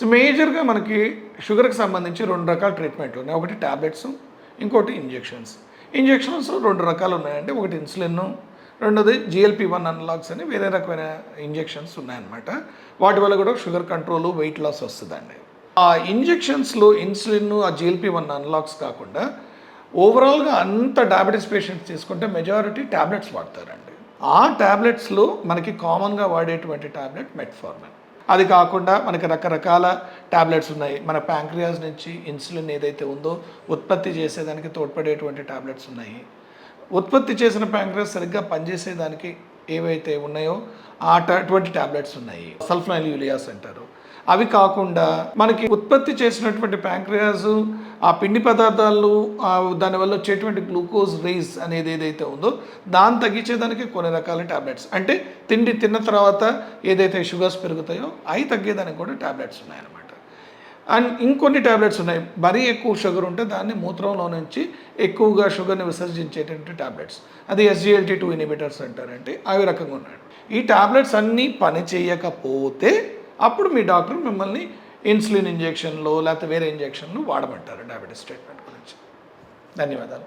So మేజర్గా మనకి షుగర్కి సంబంధించి 2 రకాల ట్రీట్మెంట్లు ఉన్నాయి. ఒకటి టాబ్లెట్స్, ఇంకోటి ఇంజెక్షన్స్. ఇంజెక్షన్స్ 2 రకాలు ఉన్నాయండి. ఒకటి ఇన్సులిన్, రెండోది GLP-1 అనలాగ్స్ అని వేరే రకమైన ఇంజెక్షన్స్ ఉన్నాయన్నమాట. వాటి వల్ల కూడా షుగర్ కంట్రోల్, వెయిట్ లాస్ వస్తుందండి. ఆ ఇంజెక్షన్స్లో ఇన్సులిన్, ఆ GLP-1 అనలాగ్స్ కాకుండా ఓవరాల్గా అంత డయాబెటీస్ పేషెంట్స్ తీసుకుంటే మెజారిటీ ట్యాబ్లెట్స్ వాడతారండి. ఆ ట్యాబ్లెట్స్లో మనకి కామన్గా వాడేటువంటి ట్యాబ్లెట్ మెట్ఫార్మిన్. అది కాకుండా మనకి రకరకాల ట్యాబ్లెట్స్ ఉన్నాయి. మన ప్యాంక్రియాస్ నుంచి ఇన్సులిన్ ఏదైతే ఉందో ఉత్పత్తి చేసేదానికి తోడ్పడేటువంటి ట్యాబ్లెట్స్ ఉన్నాయి. ఉత్పత్తి చేసిన ప్యాంక్రియాస్ సరిగ్గా పనిచేసేదానికి ఏవైతే ఉన్నాయో అటువంటి ట్యాబ్లెట్స్ ఉన్నాయి. సల్ఫనైల్ యూలియాస్ అంటారు. అవి కాకుండా మనకి ఉత్పత్తి చేసినటువంటి ప్యాంక్రియాస్ ఆ పిండి పదార్థాలు దానివల్ల వచ్చేటువంటి గ్లూకోజ్ రైజ్ అనేది ఏదైతే ఉందో దాన్ని తగ్గించేదానికి కొన్ని రకాల ట్యాబ్లెట్స్, అంటే తిండి తిన్న తర్వాత ఏదైతే షుగర్స్ పెరుగుతాయో అవి తగ్గేదానికి కూడా ట్యాబ్లెట్స్ ఉన్నాయన్నమాట. అండ్ ఇంకొన్ని ట్యాబ్లెట్స్ ఉన్నాయి. మరీ ఎక్కువ షుగర్ ఉంటే దాన్ని మూత్రంలో నుంచి ఎక్కువగా షుగర్ని విసర్జించేటువంటి ట్యాబ్లెట్స్, అది SGLT2 ఇన్హిబిటర్స్ అంటారంటే అవి రకంగా ఉన్నాయి. ఈ ట్యాబ్లెట్స్ అన్నీ పని చేయకపోతే అప్పుడు మీ డాక్టర్ మిమ్మల్ని ఇన్సులిన్ ఇంజెక్షన్లో లేకపోతే వేరే ఇంజెక్షన్లు వాడమంటారు డయాబెటీస్ ట్రీట్మెంట్ గురించి. ధన్యవాదాలు.